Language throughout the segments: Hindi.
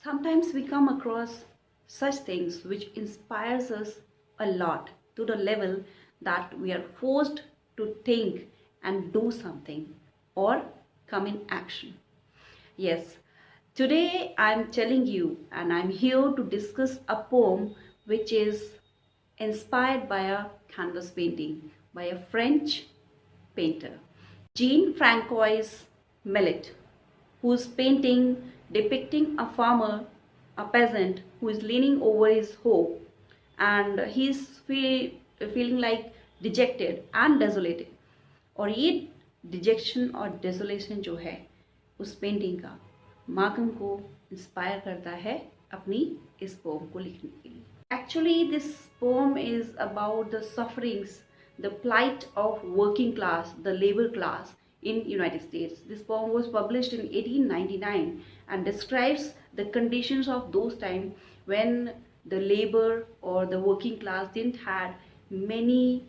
Sometimes we come across such things which inspires us a lot to the level that we are forced to think and do something or come in action. Yes, today I'm telling you and I'm here to discuss a poem which is inspired by a canvas painting by a French painter, Jean-Francois Millet, whose painting depicting a farmer, a peasant who is leaning over his hoe and feeling like dejected and desolated. और ये डिजेक्शन और डेसोलेशन जो है उस पेंटिंग का मार्कम को इंस्पायर करता है अपनी इस पोम को लिखने के लिए. Actually, this poem is about the sufferings, the plight of working class, the labor class in United States. This poem was published in 1899 and describes the conditions of those time when the labor or the working class didn't had many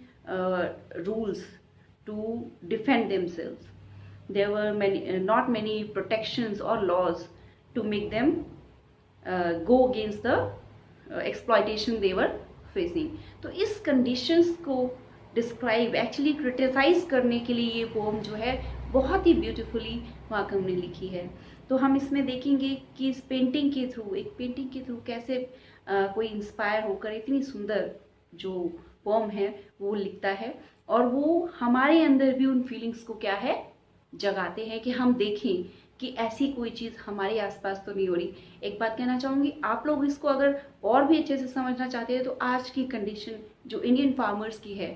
rules to defend themselves. There were not many protections or laws to make them go against the exploitation they were facing. तो इस conditions को डिस्क्राइब एक्चुअली क्रिटिसाइज करने के लिए ये पोम जो है बहुत ही ब्यूटीफुली मार्कम ने लिखी है. तो हम इसमें देखेंगे कि इस पेंटिंग के थ्रू एक पेंटिंग के थ्रू कैसे कोई इंस्पायर होकर इतनी सुंदर जो पोम है वो लिखता है और वो हमारे अंदर भी उन फीलिंग्स को क्या है जगाते हैं कि हम देखें कि ऐसी कोई चीज़ हमारे आसपास तो नहीं हो रही. एक बात कहना चाहूँगी, आप लोग इसको अगर और भी अच्छे से समझना चाहते हैं तो आज की कंडीशन जो इंडियन फार्मर्स की है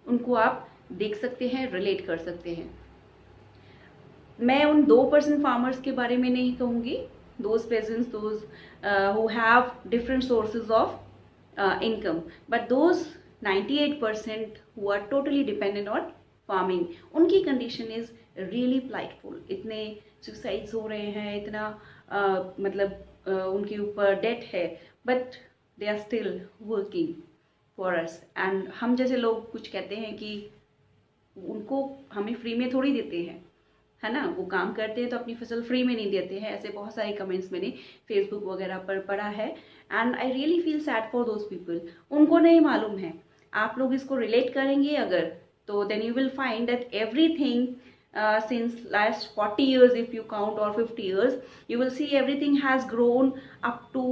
उनको आप देख सकते हैं, रिलेट कर सकते हैं. मैं उन 2% फार्मर्स के बारे में नहीं कहूँगी, those pageants, those who have different sources of income, but those 98% who are totally dependent on farming, उनकी condition is really plightful. इतने suicides हो रहे हैं, इतना मतलब उनके ऊपर debt है, but they are still working for us. and हम जैसे लोग कुछ कहते हैं कि उनको हमें फ्री में थोड़ी देते हैं, है ना, वो काम करते हैं तो अपनी फसल फ्री में नहीं देते हैं. ऐसे बहुत सारे कमेंट्स मैंने फेसबुक वगैरह पर पढ़ा है and I really feel sad for those people. उनको नहीं मालूम है. आप लोग इसको रिलेट करेंगे अगर तो then you will find that everything since last 40 years if you count or 50 years you will see everything has grown up to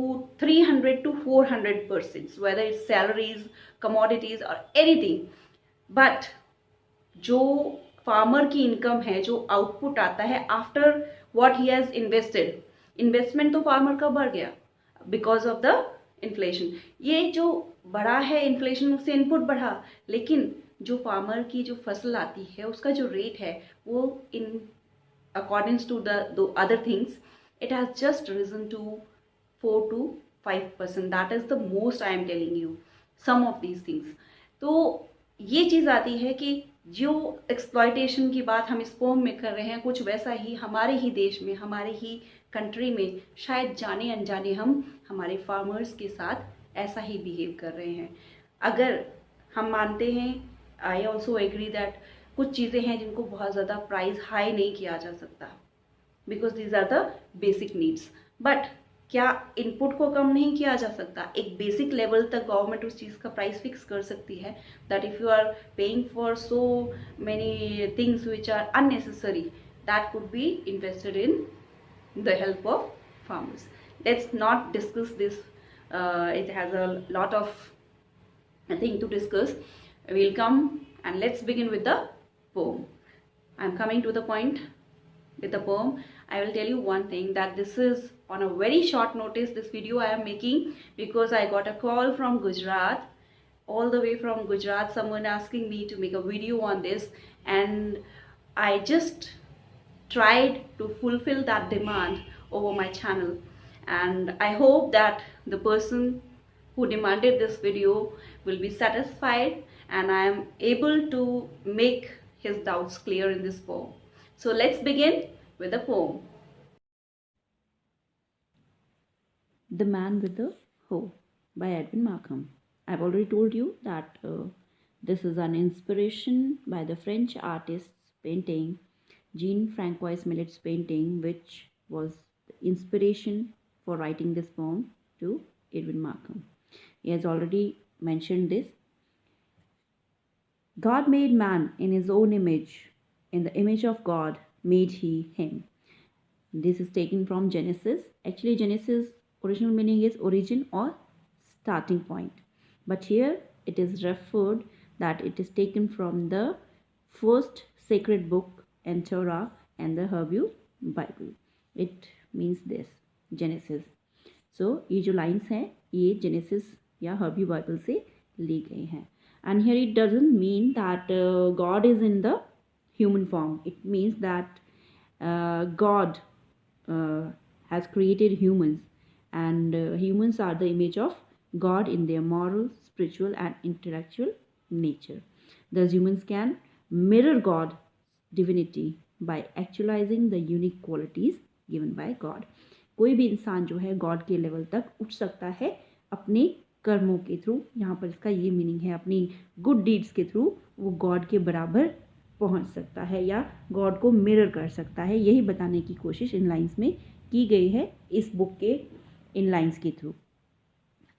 300 to 400%, whether it's salaries, commodities or anything. but जो फार्मर की इनकम है, जो आउटपुट आता है after what he has invested, investment तो फार्मर का बढ़ गया बिकॉज ऑफ द इन्फ्लेशन. ये जो बढ़ा है इन्फ्लेशन, उससे इनपुट बढ़ा, लेकिन जो फार्मर की जो फसल आती है उसका जो रेट है वो in accordings to the other things it has just risen to 4 to 5%. That is the most I am telling you some of these things. तो ये चीज़ आती है कि जो एक्सप्लॉयटेशन की बात हम इस पोम में कर रहे हैं, कुछ वैसा ही हमारे ही देश में, हमारे ही कंट्री में शायद जाने अनजाने हम हमारे फार्मर्स के साथ ऐसा ही बिहेव कर रहे हैं. अगर हम मानते हैं, आई ऑल्सो एग्री दैट कुछ चीज़ें हैं जिनको बहुत ज़्यादा प्राइस हाई नहीं किया जा सकता because these are the basic needs. But क्या इनपुट को कम नहीं किया जा सकता? एक बेसिक लेवल तक गवर्नमेंट उस चीज़ का प्राइस फिक्स कर सकती है that if you are paying for so many things which are unnecessary that could be invested in the help of farmers. Let's not discuss this, it has a lot of thing to discuss. We'll come and let's begin with the poem. I'm coming to the point with the poem. I will tell you one thing, that this is on a very short notice. This video I am making because I got a call from Gujarat, all the way from Gujarat, someone asking me to make a video on this, and I just tried to fulfill that demand over my channel, and I hope that the person who demanded this video will be satisfied and I am able to make his doubts clear in this poem. So let's begin with the poem. The Man with the Hoe by Edwin Markham. I've already told you that this is an inspiration by the French artist's painting, Jean-Francois Millet's painting, which was the inspiration for writing this poem to Edwin Markham. He has already mentioned this. God made man in his own image. In the image of God made he him. This is taken from Genesis. Actually, Genesis original meaning is origin or starting point. But here it is referred that it is taken from the first sacred book and Torah and the Hebrew Bible. It means this, Genesis. So ये जो lines हैं ये Genesis या Hebrew Bible से ली गई हैं. And here it doesn't mean that God is in the human form. It means that God has created humans, and humans are the image of God in their moral, spiritual and intellectual nature. Thus humans can mirror God's divinity by actualizing the unique qualities given by God. कोई भी इंसान जो है गॉड के लेवल तक उठ सकता है अपने कर्मों के थ्रू. यहाँ पर इसका ये मीनिंग है अपनी गुड डीड्स के थ्रू वो गॉड के बराबर पहुँच सकता है या गॉड को मिरर कर सकता है. यही बताने की कोशिश इन लाइंस में की गई है इस बुक के इन लाइंस के थ्रू.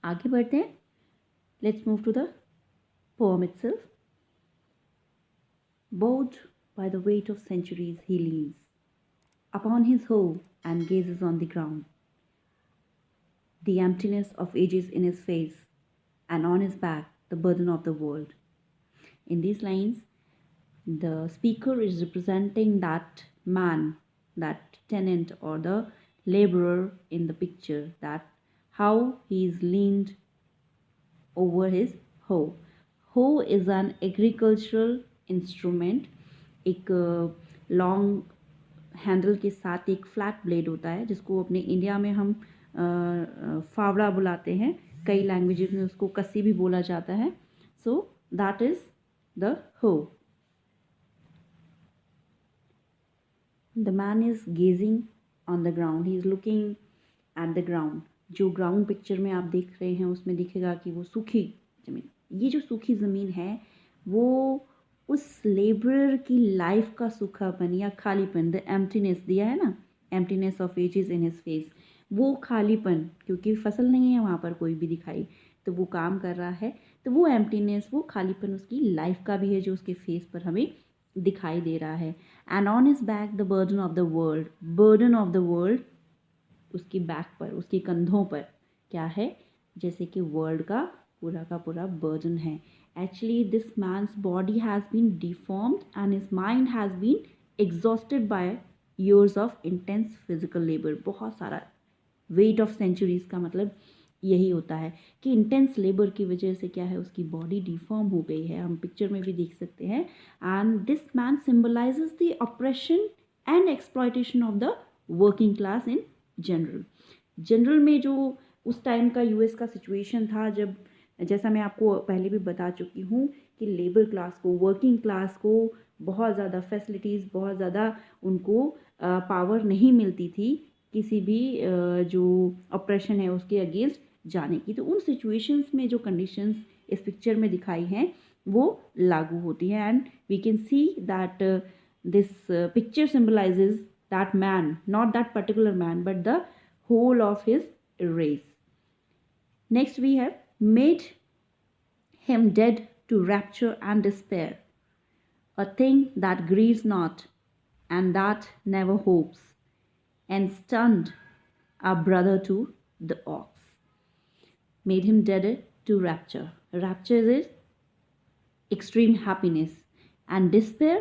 आगे बढ़ते हैं. Let's move to the poem itself. Bowed by the weight of centuries he leans upon his hoe and gazes on the ground, the emptiness of ages in his face, and on his back the burden of the world. In these lines, the speaker is representing that man, that tenant or the laborer in the picture, that how he is leaned over his hoe. Hoe is an agricultural instrument. एक लॉन्ग हैंडल के साथ एक फ्लैट ब्लेड होता है जिसको अपने इंडिया में हम फावड़ा बुलाते हैं. कई लैंग्वेजेस में उसको कस्सी भी बोला जाता है. So that is the hoe. The man is gazing on the ground. He is looking at the ground. जो ग्राउंड पिक्चर में आप देख रहे हैं उसमें दिखेगा कि वो सूखी ज़मीन. ये जो सूखी ज़मीन है वो उस लेबरर की लाइफ का सूखापन या खालीपन, द एम्प्टीनेस दिया है ना, emptiness of ages in his face, वो खालीपन, क्योंकि फसल नहीं है वहाँ पर कोई भी दिखाई, तो वो काम कर रहा है, तो वो एम्प्टीनेस, वो खालीपन उसकी लाइफ का भी है जो उसके फेस पर हमें दिखाई दे रहा है. And on his back the burden of the world. Burden of the world उसकी बैक पर, उसके कंधों पर क्या है, जैसे कि वर्ल्ड का पूरा बर्डन है. Actually, this man's body has been deformed and his mind has been exhausted by years of intense physical labor. बहुत सारा weight of centuries का मतलब यही होता है कि intense labor की वजह से क्या है, उसकी body deform हो गई है. हम पिक्चर में भी देख सकते हैं. And this man symbolizes the oppression and exploitation of the working class in general. General में जो उस टाइम का यूएस का सिचुएशन था, जब जैसा मैं आपको पहले भी बता चुकी हूँ कि लेबर क्लास को, वर्किंग क्लास को बहुत ज़्यादा फैसिलिटीज़, बहुत ज़्यादा उनको पावर नहीं मिलती थी किसी भी जो ऑपरेशन है उसके अगेंस्ट जाने की. तो उन सिचुएशंस में जो कंडीशंस इस पिक्चर में दिखाई हैं वो लागू होती हैं. And we can see that this picture symbolises that man, not that particular man but the whole of his race. Next we have made him dead to rapture and despair, a thing that grieves not and that never hopes, and stunned a brother to the ox. Made him dead to rapture. Rapture is extreme happiness, and despair,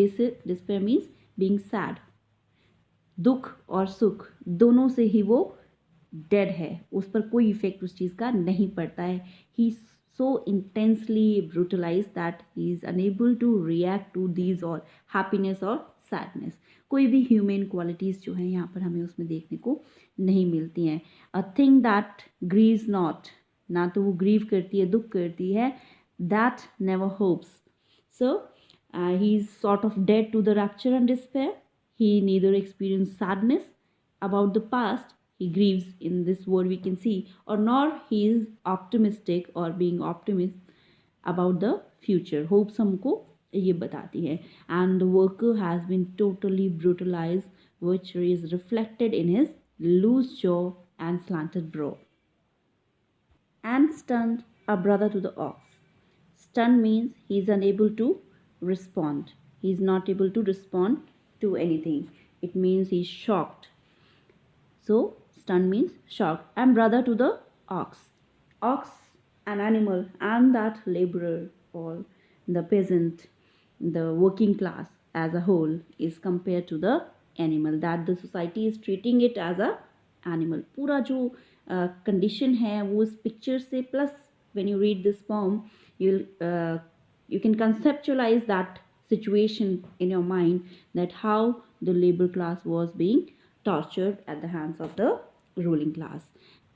despair means being sad. दुख और सुख दोनों से ही वो डेड है, उस पर कोई इफेक्ट उस चीज़ का नहीं पड़ता है. He so intensely brutalize that he is unable to react to these और हैप्पीनेस और सैडनेस. कोई भी ह्यूमन क्वालिटीज़ जो हैं यहाँ पर हमें उसमें देखने को नहीं मिलती हैं. A thing that grieves not, ना तो वो ग्रीव करती है, दुख करती है. That never hopes. So he is sort of dead to the rapture and despair. He neither experience sadness about the past, he grieves in this word we can see, or nor he is optimistic or being optimist about the future. Hopes हमको ये बताती है. And the worker has been totally brutalized, which is reflected in his loose jaw and slanted brow. And stunned, a brother to the ox. Stunned means he is unable to respond. He is not able to respond to anything. It means he is shocked. So, stunned means shocked. And brother to the ox. Ox, an animal, and that laborer or the peasant, the working class as a whole is compared to the animal, that the society is treating it as a animal. पूरा जो condition है वो इस picture से, plus when you read this poem you can conceptualize that situation in your mind, that how the labor class was being tortured at the hands of the ruling class.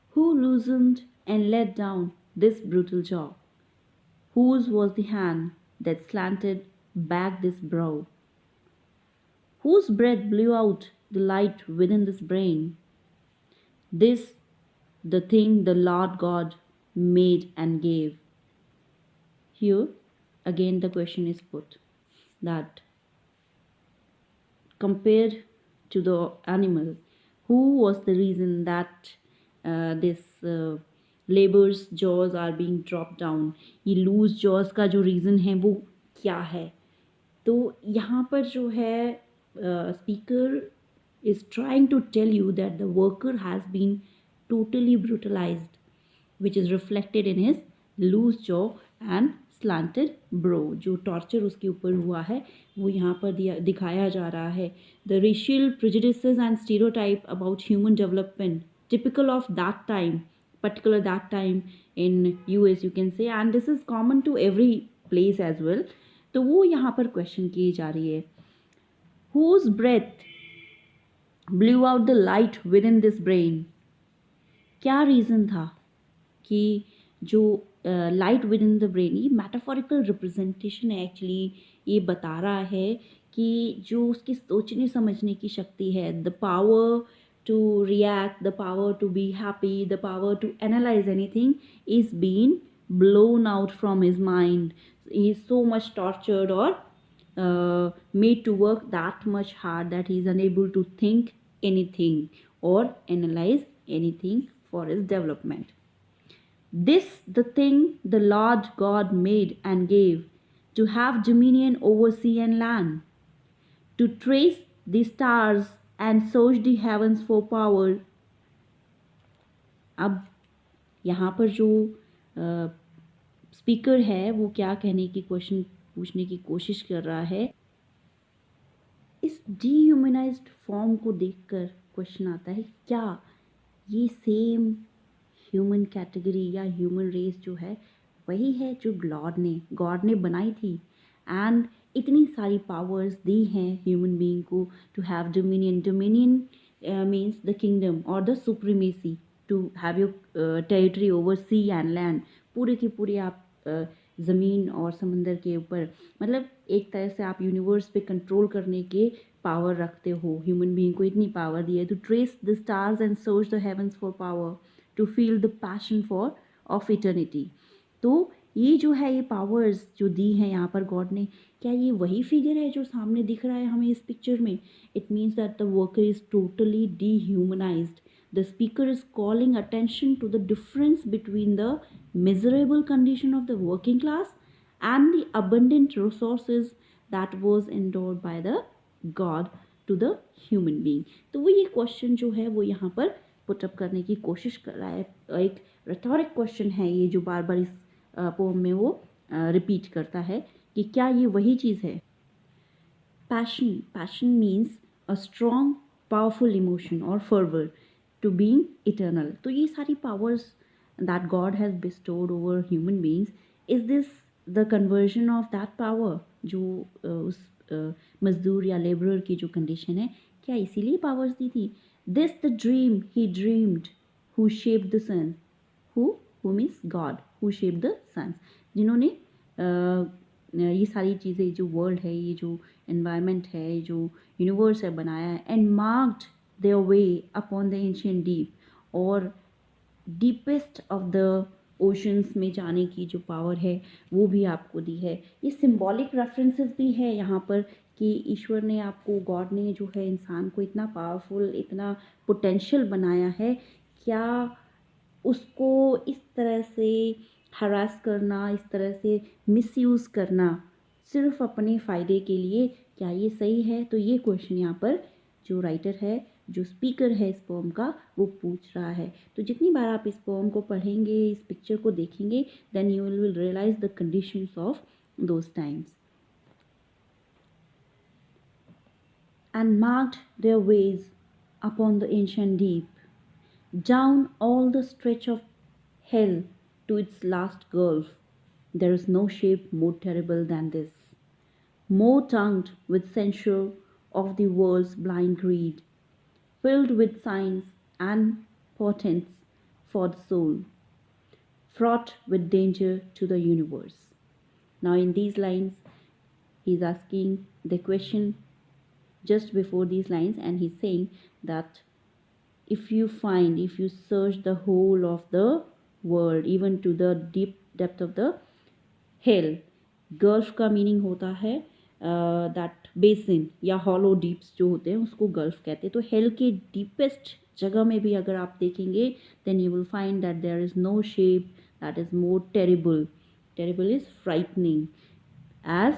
Who loosened and let down this brutal jaw? Whose was the hand that slanted back this brow? Whose breath blew out the light within this brain? This, the thing the Lord God made and gave. Here, again, the question is put that compared to the animal, who was the reason that this labor's jaws are being dropped down? ये लूज jaws का जो reason है वो क्या है? तो यहाँ पर जो है speaker is trying to tell you that the worker has been totally brutalized, which is reflected in his loose jaw and slanted brow. जो torture उसके ऊपर हुआ है वो यहाँ पर दिखाया जा रहा है. The racial prejudices and stereotype about human development typical of that time, particular that time in US you can say, and this is common to every place as well. तो वो यहाँ पर क्वेश्चन की जा रही है. Whose breath blew out the light within this brain? क्या रीज़न था कि जो light with in the brain, ये मेटाफोरिकल रिप्रेजेंटेशन है एक्चुअली. ये बता रहा है कि जो उसकी सोचने समझने की शक्ति है, the power to react, the power to be happy, the power to analyse anything is been blown out from his mind. He is so much tortured or made to work that much hard that he is unable to think anything or analyze anything for his development. This the thing the Lord God made and gave, to have dominion over sea and land, to trace the stars and search the heavens for power. अब यहाँ पर जो स्पीकर है वो क्या कहने की क्वेश्चन पूछने की कोशिश कर रहा है, इस डीह्यूमनाइज्ड फॉर्म को देखकर क्वेश्चन आता है, क्या ये सेम ह्यूमन कैटेगरी या ह्यूमन रेस जो है वही है जो गॉड ने बनाई थी, एंड इतनी सारी पावर्स दी हैं ह्यूमन बीइंग को to have dominion means the kingdom और the supremacy, to have your territory over sea and land. पूरे की पूरी आप ज़मीन और समंदर के ऊपर, मतलब एक तरह से आप यूनिवर्स पे कंट्रोल करने के पावर रखते हो. ह्यूमन बीइंग को इतनी पावर दी है to trace the stars and search the heavens for power, to feel the passion for of eternity. तो ये जो है ये पावर्स जो दी हैं यहाँ पर गॉड ने, क्या ये वही फिगर है जो सामने दिख रहा है हमें इस पिक्चर में? It means that the worker is totally dehumanized. The speaker is calling attention to the difference between the miserable condition of the working class and the abundant resources that was endowed by the God to the human being. तो वो ये क्वेश्चन जो है वो यहाँ पर पुटअप करने की कोशिश कर रहा है. एक रेटोरिक क्वेश्चन है ये जो बार बार इस पोम में वो रिपीट करता है कि क्या ये वही चीज़ है. Passion means a strong powerful emotion और फर्वर to being eternal. तो ये सारी powers that God has bestowed over human beings, is this the conversion of that power? जो उस मजदूर या लेबरर की जो कंडीशन है, क्या इसीलिए पावर्स दी थी? This the dream he dreamed, who shaped the sun. Who means God, who shaped the suns. जिन्होंने ये सारी चीज़ें, जो वर्ल्ड है, ये जो एनवायरनमेंट है, ये जो यूनिवर्स है बनाया है, and marked their way upon the ancient deep, और डीपेस्ट ऑफ द ओशंस में जाने की जो पावर है वो भी आपको दी है. ये सिंबॉलिक रेफरेंसेस भी है यहाँ पर कि ईश्वर ने आपको, गॉड ने जो है इंसान को इतना पावरफुल, इतना पोटेंशियल बनाया है क्या उसको इस तरह से हरास करना, इस तरह से मिसयूज़ करना सिर्फ अपने फ़ायदे के लिए, क्या ये सही है? तो ये क्वेश्चन यहाँ पर जो राइटर है, जो स्पीकर है इस पोम का, वो पूछ रहा है। तो जितनी बार आप इस पोम को पढ़ेंगे, इस पिक्चर को देखेंगे, then you will realise the conditions of those times. And marked their ways upon the ancient deep, down all the stretch of hell to its last gulf. There is no shape more terrible than this, more tongued with censure of the world's blind greed, filled with signs and portents for the soul, fraught with danger to the universe. Now, in these lines, he is asking the question just before these lines, and he's saying that if you search the whole of the world, even to the deep depth of the hell, gulf का मीनिंग होता है दैट बेसिन या हॉलो डीप्स जो होते हैं उसको गल्फ कहते हैं। तो हेल के डीपेस्ट जगह में भी अगर आप देखेंगे, then you will find that there is no shape that is more terrible, terrible is frightening, as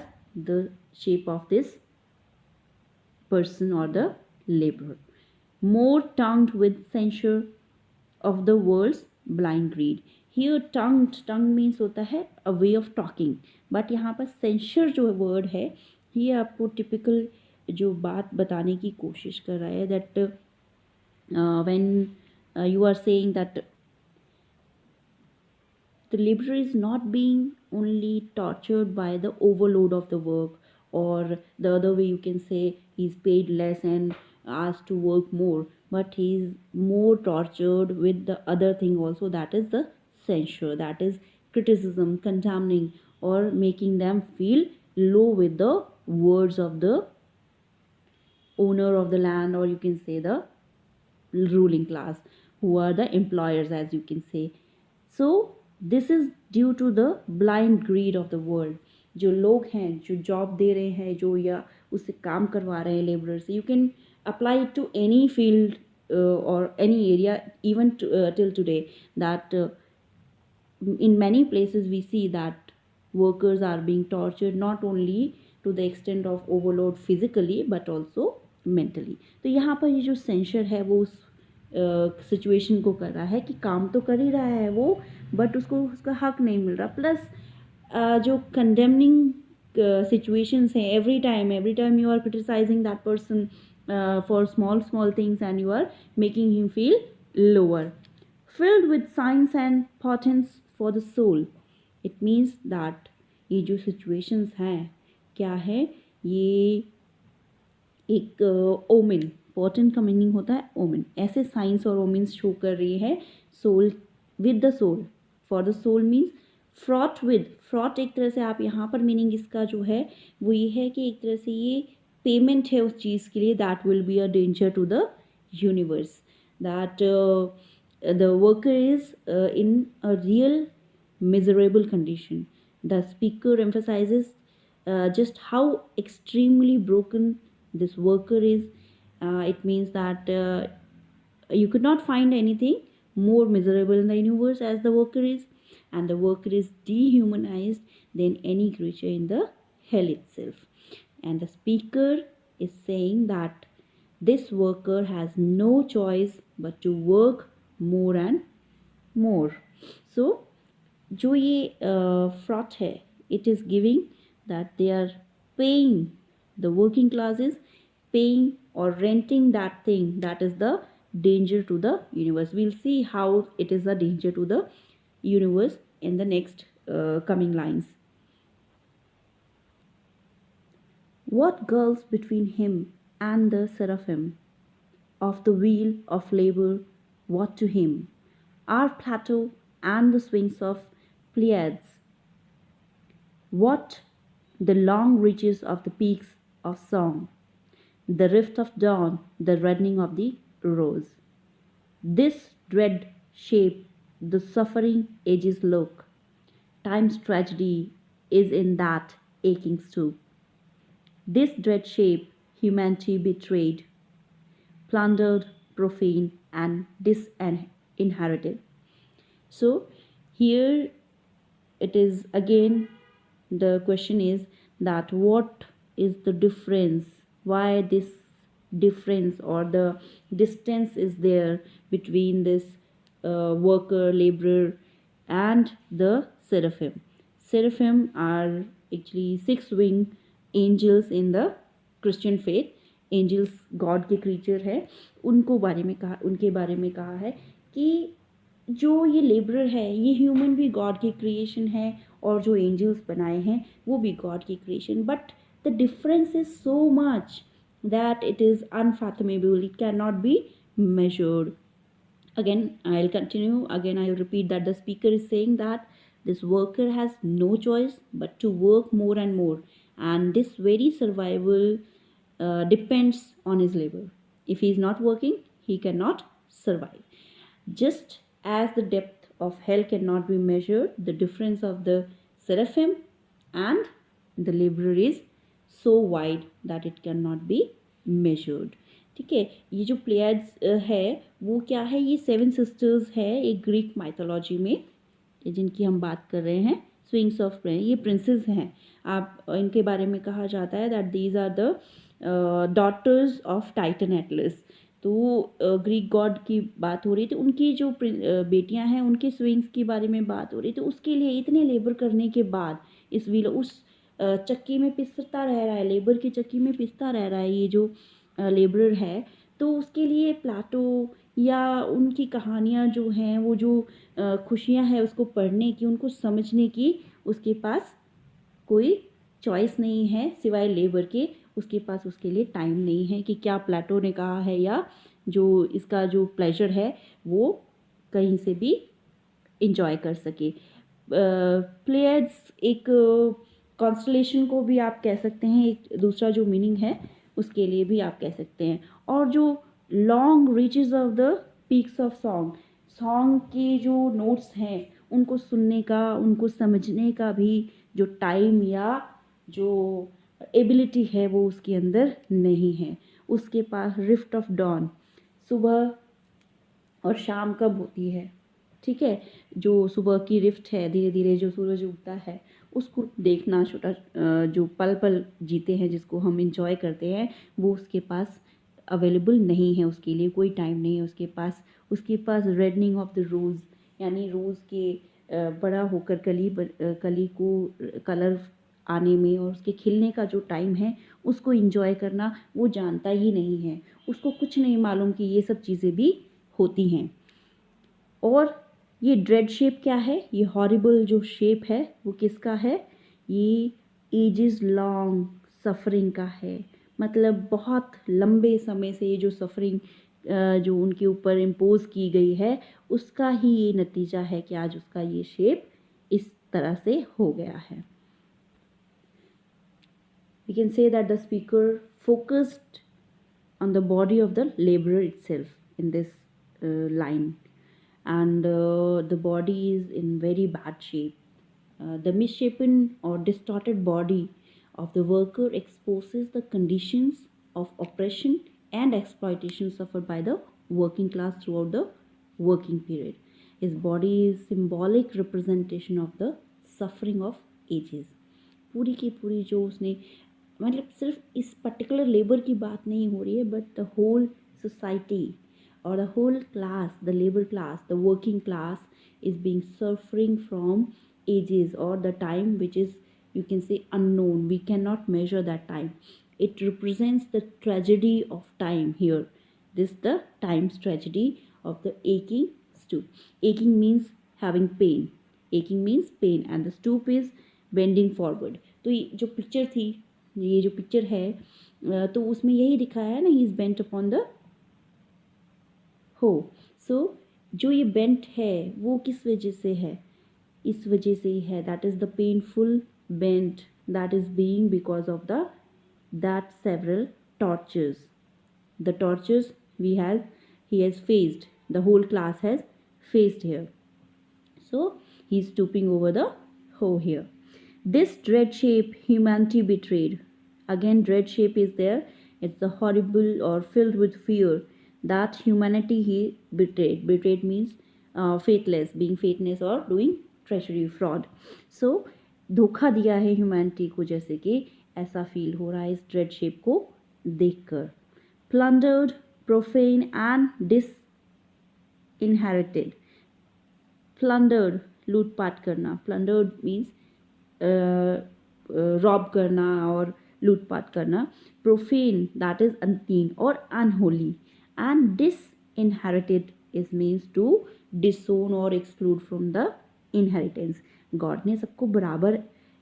the shape of this person or the laborer, more tongued with censure of the world's blind greed. Here tongue means होता है a way of talking, but यहाँ पर censure जो word है, ये आपको typical जो बात बताने की कोशिश कर रहा है, that when you are saying that the laborer is not being only tortured by the overload of the work, or the other way you can say he's paid less and asked to work more, but he's more tortured with the other thing also, that is the censure, that is criticism, condemning, or making them feel low with the words of the owner of the land, or you can say the ruling class, who are the employers, as you can say. So this is due to the blind greed of the world. जो लोग हैं जो जॉब दे रहे हैं, जो या उससे काम करवा रहे हैं लेबरर से, you can apply to any field और any area, even till today, that in many places we see that workers are being tortured, not only to the extent of overload physically but also mentally. तो यहाँ पर ये जो सेंसर है वो उस सिचुएशन को कर रहा है कि काम तो कर ही रहा है वो, बट उसको उसका हक नहीं मिल रहा। प्लस जो कंडेमनिंग सिचुएशंस हैं, every time you are criticising that person for small things and you are making him feel lower, filled with signs and portents for the soul. It means that ये जो situations हैं क्या है, ये एक ओमिन, पोर्टेंट का मीनिंग होता है ओमिन, ऐसे साइंस और ओमिन्स शो कर रही है soul, with the soul, for the soul means fraught with, fraught एक तरह से आप यहाँ पर मीनिंग इसका जो है वो ये है कि एक तरह से ये पेमेंट है उस चीज़ के लिए, that will be a danger to the universe, that the worker is in a real miserable condition. The speaker emphasizes just how extremely broken this worker is. It means that you could not find anything more miserable in the universe as the worker is, and the worker is dehumanized than any creature in the hell itself. And the speaker is saying that this worker has no choice but to work more and more. So जो ये fraud है, it is giving that they are paying, the working class is paying or renting that thing that is the danger to the universe. We'll see how it is a danger to the universe in the next coming lines. What gulfs between him and the seraphim of the wheel of labor, what to him are Plato and the swings of Pleiades? What the long reaches of the peaks of song, the rift of dawn, the reddening of the rose? This dread shape the suffering ages look. Time's tragedy is in that aching stoop. This dread shape humanity betrayed, plundered, profaned, and inherited. So here it is again, the question is that what is the difference, why this difference or the distance is there between this worker, laborer, and the seraphim. Seraphim are actually six winged angels in the Christian faith. Angels God के क्रीचर है, उनको बारे में कहा, उनके बारे में कहा है कि जो ये लेबरर है ये ह्यूमन भी गॉड की क्रिएशन है, और जो एंजल्स बनाए हैं वो भी गॉड की creation, but the difference is so much that it is unfathomable, it can not be measured. Again, I'll continue. Again, I'll repeat that the speaker is saying that this worker has no choice but to work more and more, and this very survival depends on his labor. If he is not working, he cannot survive. Just as the depth of hell cannot be measured, the difference of the seraphim and the laborer is so wide that it cannot be measured. ठीक है, ये जो प्लेयर्स है वो क्या है, ये सेवन सिस्टर्स है एक ग्रीक माइथोलॉजी में, जिनकी हम बात कर रहे हैं, स्विंग्स ऑफ प्रे, ये प्रिंसेस हैं। आप इनके बारे में कहा जाता है that these are the daughters of Titan Atlas. तो ग्रीक गॉड की बात हो रही थी, उनकी जो बेटियां हैं उनके स्विंग्स के बारे में बात हो रही थी। तो उसके लिए इतने लेबर करने के बाद इस व्हील उस चक्की में पिसता रह रहा है, लेबर की चक्की में पिसता रह रहा है ये जो लेबरर है। तो उसके लिए प्लाटो या उनकी कहानियाँ जो हैं, वो जो खुशियाँ हैं उसको पढ़ने की, उनको समझने की उसके पास कोई चॉइस नहीं है सिवाय लेबर के। उसके पास उसके लिए टाइम नहीं है कि क्या प्लेटो ने कहा है या जो इसका जो प्लेजर है वो कहीं से भी इंजॉय कर सके। प्लेयर्स एक कॉन्स्टलेशन को भी आप कह सकते हैं, एक दूसरा जो मीनिंग है उसके लिए भी आप कह सकते हैं। और जो long reaches of the peaks of song, song के जो नोट्स हैं उनको सुनने का, उनको समझने का भी जो टाइम या जो एबिलिटी है वो उसके अंदर नहीं है। उसके पास रिफ्ट ऑफ डॉन, सुबह और शाम कब होती है, ठीक है, जो सुबह की रिफ्ट है, धीरे धीरे जो सूरज उगता है उसको देखना, छोटा जो पल पल जीते हैं जिसको हम इंजॉय करते हैं, वो उसके पास अवेलेबल नहीं है, उसके लिए कोई टाइम नहीं है उसके पास। उसके पास रेडनिंग ऑफ द रोज़, यानी रोज़ के बड़ा होकर कली को कलर आने में और उसके खिलने का जो टाइम है उसको इंजॉय करना वो जानता ही नहीं है। उसको कुछ नहीं मालूम कि ये सब चीज़ें भी होती हैं। और ये ड्रेड शेप क्या है, ये हॉरिबल जो शेप है वो किसका है, ये एजेस लॉन्ग सफरिंग का है। मतलब बहुत लंबे समय से ये जो सफरिंग जो उनके ऊपर इम्पोज की गई है उसका ही ये नतीजा है कि आज उसका ये शेप इस तरह से हो गया है। We can say that the speaker focused on the body of the laborer itself in this line, and the body is in very bad shape. The misshapen or distorted body of the worker exposes the conditions of oppression and exploitation suffered by the working class throughout the working period. His body is symbolic representation of the suffering of ages. पूरी की पूरी जो उसने, मतलब सिर्फ इस पर्टिकुलर लेबर की बात नहीं हो रही है, but the whole society or the whole class, the labor class, the working class is being suffering from ages or the time which is, you can say, unknown. We cannot measure that time. It represents the tragedy of time here. This the time's tragedy of the aching stoop. Aching means having pain. Aching means pain, and the stoop is bending forward. तो ये जो पिक्चर थी, ये जो पिक्चर है तो उसमें यही दिखाया है ना, he is bent upon the हो। सो जो ये बेंट है वो किस वजह से है, इस वजह से ही है, that is the painful bent that is being because of the that several tortures, the tortures we have he has faced, the whole class has faced here. So he is stooping over the hoe here. This dread shape humanity betrayed. Again dread shape is there. It's the horrible or filled with fear. that humanity he betrayed. Betrayed means faithless, being faithless or doing treachery, fraud. So धोखा दिया है ह्यूमैनिटी को, जैसे कि ऐसा फील हो रहा है इस ड्रेड शेप को देखकर. Plundered, profane and disinherited. Plundered, लूटपाट करना. Plundered means रॉब करना और लूटपाट करना. Profane, that is unclean or unholy. And disinherited is means to disown or exclude from the inheritance. God ने सबको बराबर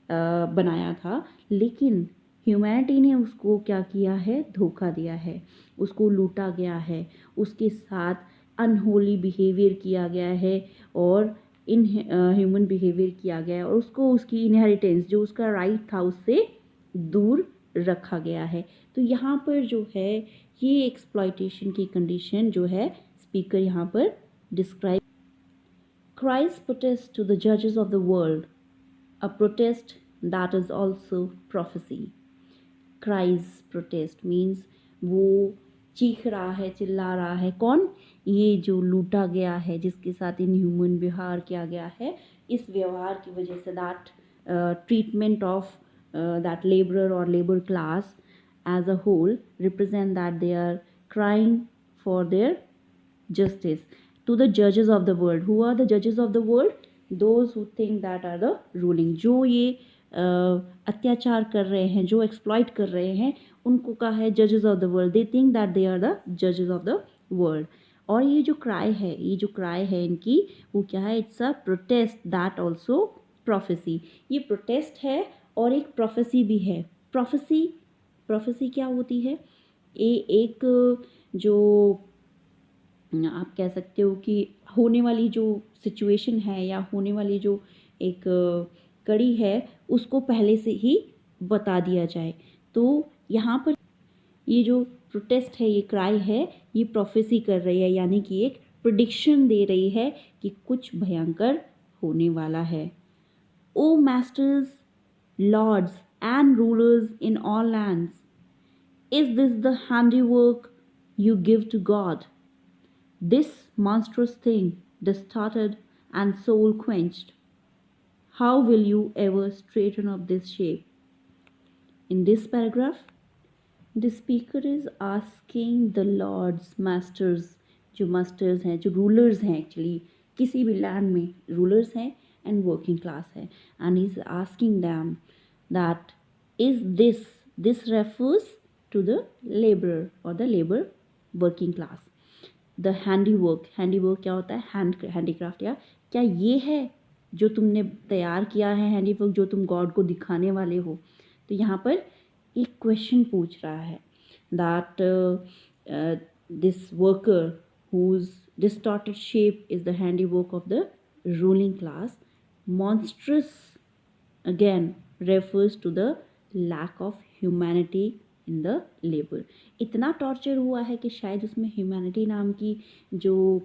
बनाया था, लेकिन ह्यूमैनिटी ने उसको क्या किया है, धोखा दिया है, उसको लूटा गया है, उसके साथ अनहोली बिहेवियर किया गया है और इन ह्यूमन बिहेवियर किया गया है और उसको उसकी इनहेरिटेंस जो उसका राइट था उससे दूर रखा गया है. तो यहाँ पर जो है ये एक्सप्लॉयटेशन की कंडीशन जो है स्पीकर यहाँ पर describe. Christ protest to the judges of the world, a protest that is also prophecy. Christ protest means वो चीख रहा है, चिल्ला रहा है. कौन? ये जो लूटा गया है, जिसके साथ इनह्यूमन व्यवहार किया गया है, इस व्यवहार की वजह say that treatment of that laborer or labor class as a whole represent that they are crying for their justice to the judges of the world. Who are the judges of the world? Those who think that are the ruling. जो ये अत्याचार कर रहे हैं, जो एक्सप्लॉइट कर रहे हैं, उनको कहा है जजेस of the world. They think that they are the जजेस ऑफ द वर्ल्ड. और ये जो क्राई है इनकी, वो क्या है? It's a protest that also prophecy. ये प्रोटेस्ट है और एक प्रोफेसी भी है. प्रोफेसी क्या होती है? एक जो आप कह सकते हो कि होने वाली जो सिचुएशन है या होने वाली जो एक कड़ी है उसको पहले से ही बता दिया जाए. तो यहाँ पर ये जो प्रोटेस्ट है, ये क्राई है, ये प्रोफेसी कर रही है, यानी कि एक प्रेडिक्शन दे रही है कि कुछ भयंकर होने वाला है. O masters, lords and rulers in all lands, is this the handiwork you give to God? This monstrous thing, distorted and soul quenched, how will you ever straighten up this shape? In this paragraph, the speaker is asking the lords, masters, जो masters हैं, जो rulers हैं, actually किसी भी land में rulers हैं and working class है, and he's asking them that is this refers to the laborer or the labor working class. The handiwork क्या होता है? हैंडीक्राफ्ट. या क्या ये है जो तुमने तैयार किया है, हैंडीवर्क जो तुम गॉड को दिखाने वाले हो? तो यहाँ पर एक क्वेश्चन पूछ रहा है that this worker whose distorted shape is the handiwork of the ruling class. Monstrous again refers to the lack of humanity in the labour. इतना टॉर्चर हुआ है कि शायद उसमें ह्यूमैनिटी नाम की जो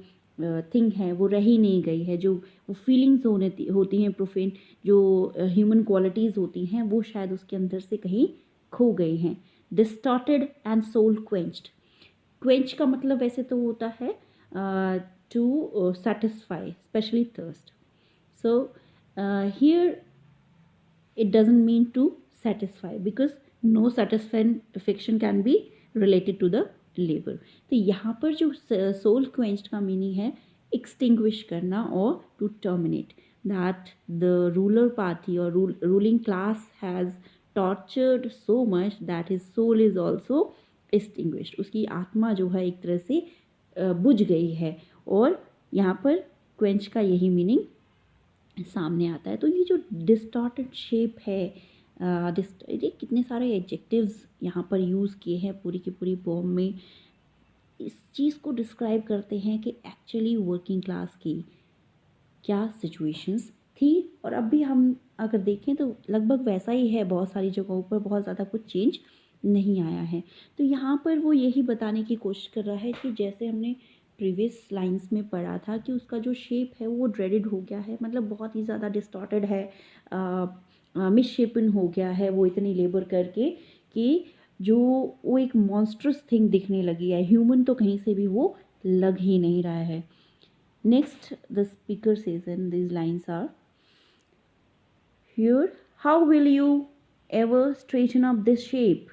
थिंग है वो रह ही नहीं गई है. जो वो फीलिंग्स होती हैं, प्रोफेन जो ह्यूमन क्वालिटीज़ होती हैं, वो शायद उसके अंदर से कहीं खो गई हैं. Distorted and soul quenched. Quench का मतलब वैसे तो होता है to satisfy, specially thirst. So here it doesn't mean to satisfy because no satisfaction can be related to the labor. तो यहाँ पर जो soul quenched का मीनिंग है extinguish करना और to terminate. That the ruler party or ruling class has tortured so much that his soul is also extinguished. उसकी आत्मा जो है एक तरह से बुझ गई है, और यहाँ पर quench का यही मीनिंग सामने आता है. तो ये जो डिस्टॉर्टेड शेप है, ये कितने सारे एडजेक्टिव्स यहाँ पर यूज़ किए हैं पूरी की पूरी पोम में, इस चीज़ को डिस्क्राइब करते हैं कि एक्चुअली वर्किंग क्लास की क्या सिचुएशंस थी. और अब भी हम अगर देखें तो लगभग वैसा ही है, बहुत सारी जगहों पर बहुत ज़्यादा कुछ चेंज नहीं आया है. तो यहाँ पर वो यही बताने की कोशिश कर रहा है कि जैसे हमने प्रीवियस लाइंस में पढ़ा था कि उसका जो शेप है वो ड्रेडेड हो गया है, मतलब बहुत ही ज़्यादा डिस्टॉर्टेड है, मिसशेपन हो गया है वो इतनी लेबर करके कि जो वो एक मॉन्स्ट्रस थिंग दिखने लगी है, ह्यूमन तो कहीं से भी वो लग ही नहीं रहा है. Next the speaker says and these lines are, here, how will you ever straighten up this shape?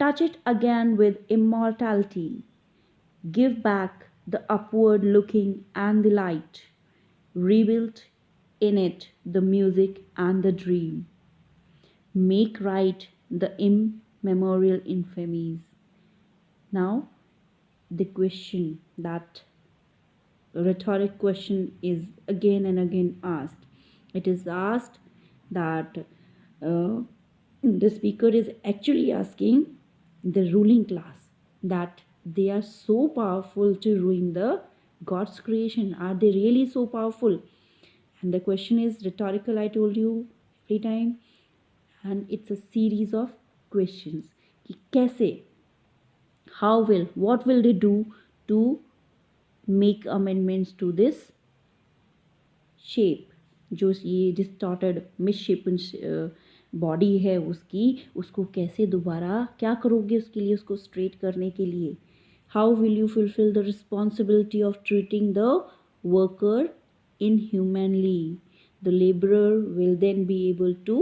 Touch it again with immortality. Give back the upward looking and the light. Rebuild in it the music and the dream. Make right the immemorial infamies. Now, the question, that rhetoric question, is again and again asked. It is asked that the speaker is actually asking the ruling class that they are so powerful to ruin the God's creation. Are they really so powerful? And the question is rhetorical, I told you every time, and it's a series of questions कि कैसे, how will, what will they do to make amendments to this shape, जो ये डिस्टॉर्टेड मिसशेपन बॉडी है उसकी, उसको कैसे दोबारा क्या करोगे उसके लिए, उसको स्ट्रेट करने के लिए. How will you fulfil the responsibility of treating the worker inhumanly? The laborer will then be able to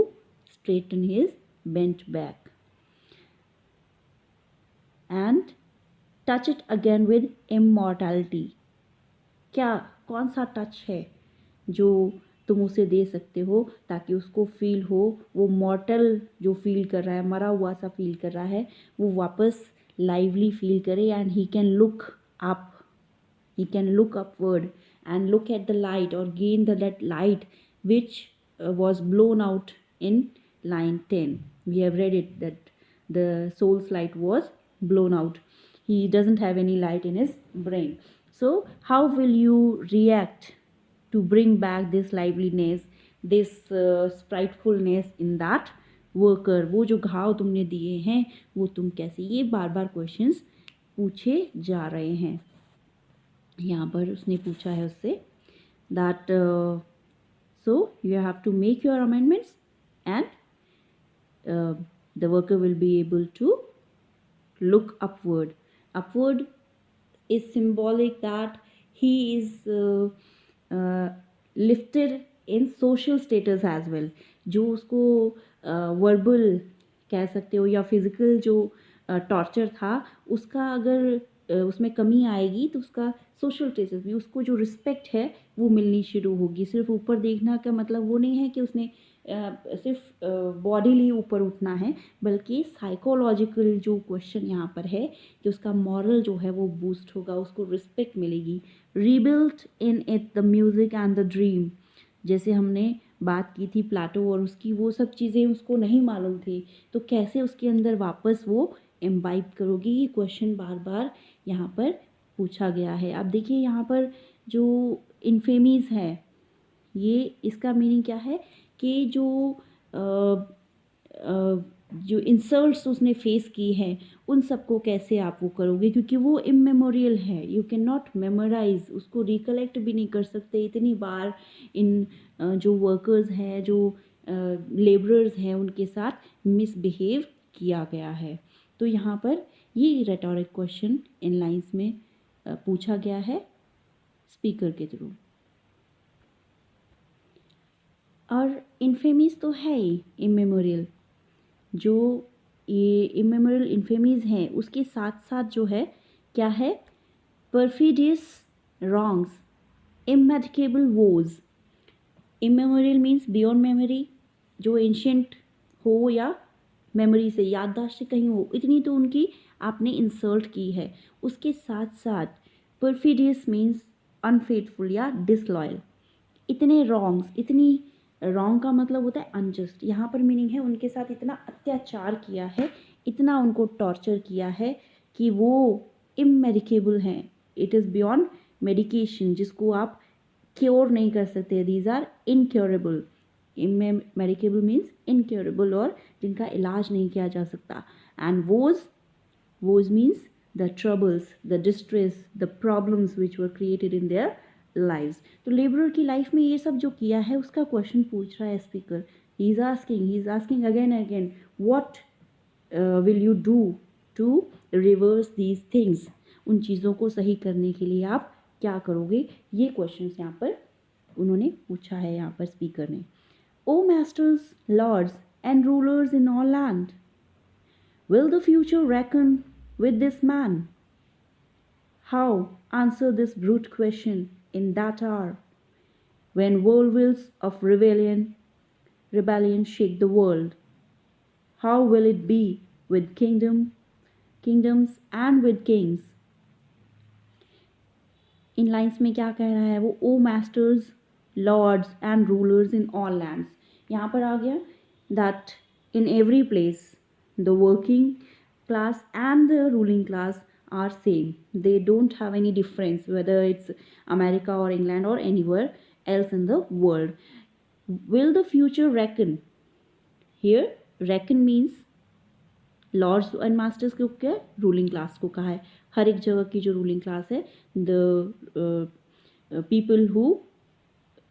straighten his bent back and touch it again with immortality. क्या, कौन सा टच है जो तुम उसे दे सकते हो ताकि उसको फील हो, वो मॉर्टल जो फील कर रहा है, मरा हुआ सा फील कर रहा है, वो वापस लाइवली फील करे and he can look up, he can look upward and look at the light or gain that light which was blown out in line 10. We have read it that the soul's light was blown out. He doesn't have any light in his brain. So how will you react to bring back this liveliness, this spritefulness in that worker? वो जो घाव तुमने दिए हैं वो तुम कैसे, ये बार बार क्वेश्चंस पूछे जा रहे हैं. यहाँ पर उसने पूछा है उससे that so you have to make your amendments and the worker will be able to look upward. Upward is symbolic that he is lifted in social status as well. जो उसको वर्बल कह सकते हो या फिजिकल जो टॉर्चर था उसका अगर उसमें कमी आएगी तो उसका सोशल स्टेटस भी, उसको जो रिस्पेक्ट है वो मिलनी शुरू होगी. सिर्फ ऊपर देखना का मतलब वो नहीं है कि उसने सिर्फ बॉडीली ऊपर उठना है, बल्कि साइकोलॉजिकल जो क्वेश्चन यहाँ पर है कि उसका मॉरल जो है वो बूस्ट होगा, उसको रिस्पेक्ट मिलेगी. Rebuild in it the music and the dream. जैसे हमने बात की थी प्लाटो और उसकी, वो सब चीज़ें उसको नहीं मालूम थी, तो कैसे उसके अंदर वापस वो एम्बाइब करोगी, ये क्वेश्चन बार बार यहाँ पर पूछा गया है. आप देखिए यहाँ पर जो इन्फेमीज़ है, ये इसका मीनिंग क्या है कि जो इंसल्ट्स उसने फेस की हैं उन सबको कैसे आप वो करोगे, क्योंकि वो इमेमोरियल है. यू कैन नॉट मेमोराइज, उसको रिकलेक्ट भी नहीं कर सकते. इतनी बार इन जो वर्कर्स हैं, जो लेबरर्स हैं, उनके साथ मिसबिहेव किया गया है. तो यहाँ पर ये रेटोरिक क्वेश्चन इन लाइंस में पूछा गया है स्पीकर के थ्रू. और इन्फेमीज तो है ही इमेमोरियल, जो ये इमेमोरियल इन्फेमीज हैं उसके साथ साथ जो है क्या है, perfidious wrongs, immedicable woes. Immemorial means beyond memory, जो एंशियंट हो या मेमोरी से, याददाश्त से कहीं हो, इतनी तो उनकी आपने इंसल्ट की है. उसके साथ साथ परफिडियस मीन्स अनफेथफुल या डिसलॉयल. इतने रॉन्ग्स, इतनी रॉन्ग का मतलब होता है अनजस्ट. यहाँ पर मीनिंग है उनके साथ इतना अत्याचार किया है, इतना उनको टॉर्चर किया है कि वो इमेडिकेबल हैं. इट इज़ बियॉन्ड मेडिकेशन, जिसको आप क्योर नहीं कर सकते. These are incurable. Medicable means incurable, और जिनका इलाज नहीं किया जा सकता. And woes means the troubles, the distress, the problems which were created in their lives. तो लेबरर की लाइफ में ये सब जो किया है उसका क्वेश्चन पूछ रहा है speaker. He is asking again and again, what will you do to reverse these things, उन चीज़ों को सही करने के लिए आप क्या करोगे, ये क्वेश्चन यहाँ पर उन्होंने पूछा है यहाँ पर स्पीकर ने. O masters, lords and rulers in all land, will the future reckon with this man? How answer this brute question in that hour when whirlwinds of rebellion shake the world? How will it be with kingdoms and with kings? इन लाइन्स में क्या कह रहा है वो, O masters, lords and rulers in all lands. यहाँ पर आ गया that in every place the working class and the ruling class are same. They don't have any difference whether it's America or England or anywhere else in the world. Will the future reckon? Here reckon means lords and masters को क्या, रूलिंग क्लास को कहा है. हर एक जगह की जो रूलिंग क्लास है, the people who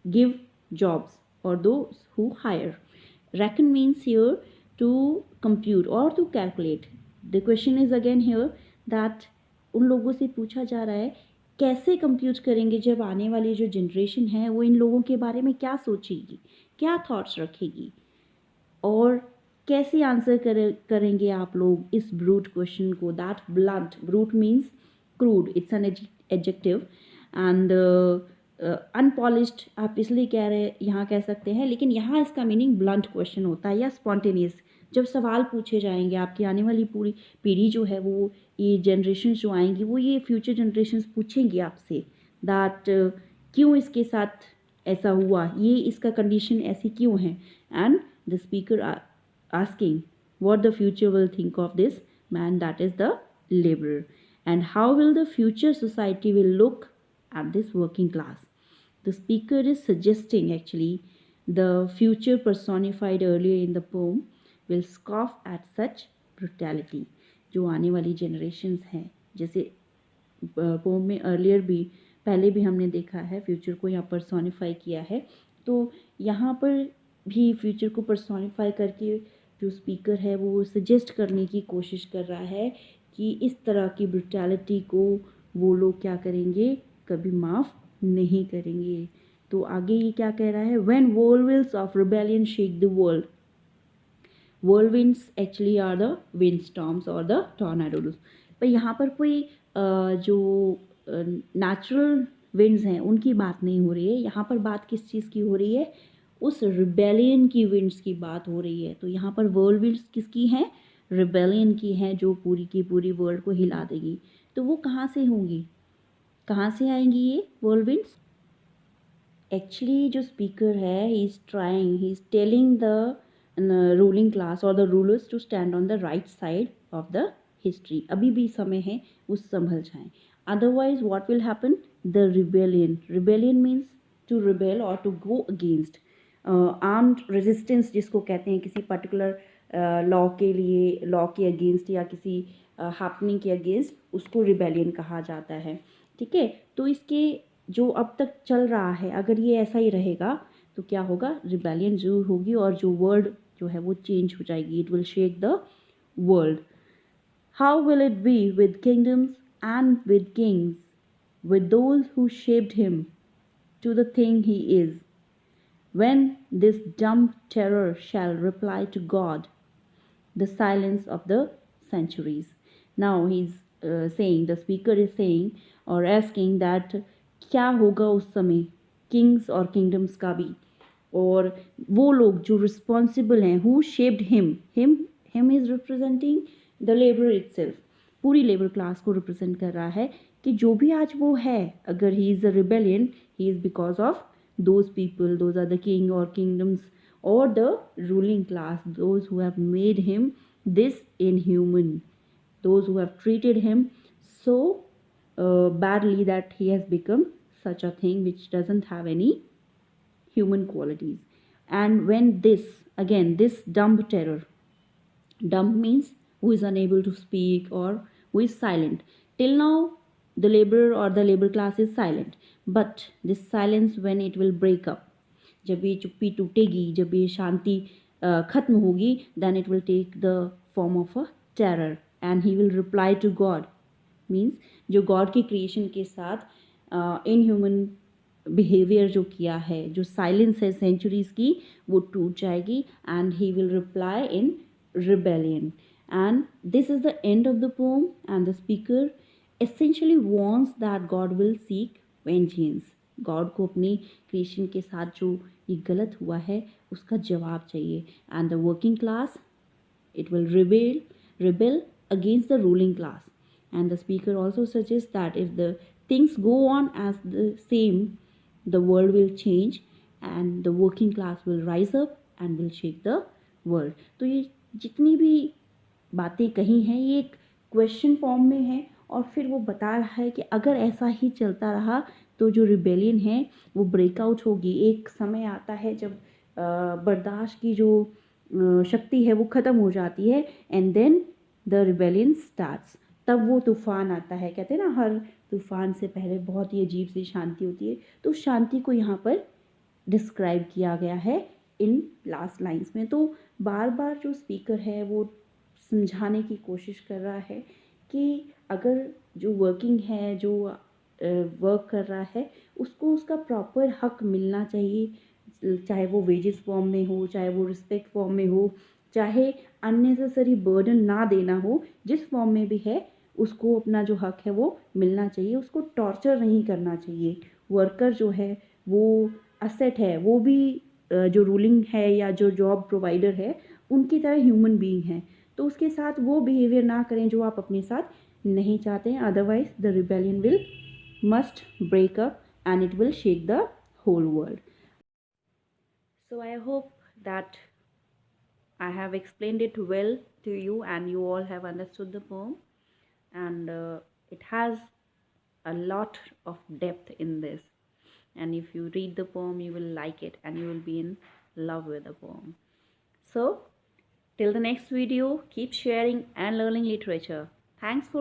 give jobs और those who hire. reckon means here to compute or to calculate. The question is again here that उन लोगों से पूछा जा रहा है कैसे कंप्यूट करेंगे जब आने वाली जो जनरेशन है वो इन लोगों के बारे में क्या सोचेगी, क्या थॉट्स रखेगी, और कैसे आंसर करेंगे आप लोग इस ब्रूट क्वेश्चन को. That blunt, brute means crude, it's an adjective, and unpolished आप इसलिए कह रहे यहाँ कह सकते हैं, लेकिन यहाँ इसका मीनिंग ब्लंट क्वेश्चन होता है या स्पॉन्टेनियस. जब सवाल पूछे जाएंगे आपकी आने वाली पूरी पीढ़ी जो है वो, ये जनरेशन जो आएंगी वो ये फ्यूचर जनरेशन पूछेंगी आपसे दैट क्यों इसके साथ ऐसा हुआ, ये इसका कंडीशन ऐसी क्यों है, and the speaker asking what the future will think of this man, that is the laborer, and how will the future society will look at this working class. The speaker is suggesting actually the future personified earlier in the poem will scoff at such brutality. जो आने वाली generations हैं, जैसे पोम में अर्लियर भी पहले भी हमने देखा है फ्यूचर को यहाँ पर्सोनिफाई किया है, तो यहाँ पर भी फ्यूचर को पर्सोनिफाई करके जो स्पीकर है वो सजेस्ट करने की कोशिश कर रहा है कि इस तरह की ब्रुटैलिटी को वो लोग क्या करेंगे, कभी माफ़ नहीं करेंगे. तो आगे ये क्या कह रहा है, when whirlwinds of rebellion shake the world. whirlwinds actually are the wind storms और द टॉर्नाडोज. पर यहाँ पर कोई जो नेचुरल विंड्स हैं उनकी बात नहीं हो रही है, यहाँ पर बात किस चीज़ की हो रही है, उस रिबेलियन की विंड्स की बात हो रही है. तो यहाँ पर वर्ल्ड विंड्स किसकी हैं, रिबेलियन की हैं, जो पूरी की पूरी वर्ल्ड को हिला देगी. तो वो कहाँ से होंगी, कहाँ से आएंगी ये वर्ल्ड विंड्स. एक्चुअली जो स्पीकर है he is telling the ruling class और the rulers to stand on the right side of the history. अभी भी समय है वो संभल जाएं, otherwise what will happen, the rebellion means to rebel और to go against. Armed resistance जिसको कहते हैं किसी पर्टिकुलर लॉ के लिए, लॉ के अगेंस्ट या किसी हैपनिंग के अगेंस्ट, उसको रिबेलियन कहा जाता है. ठीक है, तो इसके जो अब तक चल रहा है अगर ये ऐसा ही रहेगा तो क्या होगा, रिबेलियन जो होगी और जो वर्ल्ड जो है वो चेंज हो जाएगी, it will shake the world. How will it be with kingdoms and with kings, with those who shaped him to the thing he is, when this dumb terror shall reply to God, the silence of the centuries. Now he's saying, the speaker is saying or asking that क्या होगा उस समय किंग्स और किंगडम्स का भी, और वो लोग जो रिस्पॉन्सिबल हैं, who shaped him is representing the labour itself, पूरी लेबर क्लास को रिप्रेजेंट कर रहा है कि जो भी आज वो है, अगर he is a rebellion, he is because of those people, those are the king or kingdoms or the ruling class, those who have made him this inhuman, those who have treated him so badly that he has become such a thing which doesn't have any human qualities. And when this, again, this dumb terror, dumb means who is unable to speak or who is silent. Till now the laborer or the labor class is silent, but this silence when it will break up, जब ये चुप्पी टूटेगी, जब ये शांति खत्म होगी, then it will take the form of a terror, and he will reply to God. Means जो गॉड की क्रिएशन के साथ इनह्यूमन बिहेवियर जो किया है, जो साइलेंस है सेंचुरीज की, वो टूट जाएगी and he will reply in rebellion. And this is the end of the pome and the speaker essentially wants that God will seek vengeance. God को अपनी क्रिएशन के साथ जो ये गलत हुआ है उसका जवाब चाहिए. And the working class, it will rebel against the ruling class. And the speaker also suggests that if the things go on as the same, the world will change and the working class will rise up and will shake the world. तो ये जितनी भी बातें कही हैं ये एक क्वेश्चन फॉर्म में है, और फिर वो बता रहा है कि अगर ऐसा ही चलता रहा तो जो रिबेलियन है वो ब्रेकआउट होगी. एक समय आता है जब बर्दाश्त की जो शक्ति है वो ख़त्म हो जाती है, and then the rebellion starts. तब वो तूफ़ान आता है. कहते हैं ना, हर तूफ़ान से पहले बहुत ही अजीब सी शांति होती है. तो शांति को यहाँ पर डिस्क्राइब किया गया है इन लास्ट लाइंस में. तो बार बार जो स्पीकर है वो समझाने की कोशिश कर रहा है कि अगर जो वर्किंग है, जो वर्क कर रहा है, उसको उसका प्रॉपर हक मिलना चाहिए, चाहे वो वेजेस फॉर्म में हो, चाहे वो रिस्पेक्ट फॉर्म में हो, चाहे अननेसेसरी बर्डन ना देना हो, जिस फॉर्म में भी है उसको अपना जो हक है वो मिलना चाहिए. उसको टॉर्चर नहीं करना चाहिए. वर्कर जो है वो असेट है, वो भी जो रूलिंग है या जो जॉब प्रोवाइडर है उनकी तरह ह्यूमन बीइंग है. तो उसके साथ वो बिहेवियर ना करें जो आप अपने साथ नहीं चाहते हैं. Otherwise the rebellion will must break up and it will shake the whole world. So I hope that I have explained it well to you and you all have understood the poem, and it has a lot of depth in this, and if you read the poem you will like it and you will be in love with the poem. So till the next video, keep sharing and learning literature. Thanks for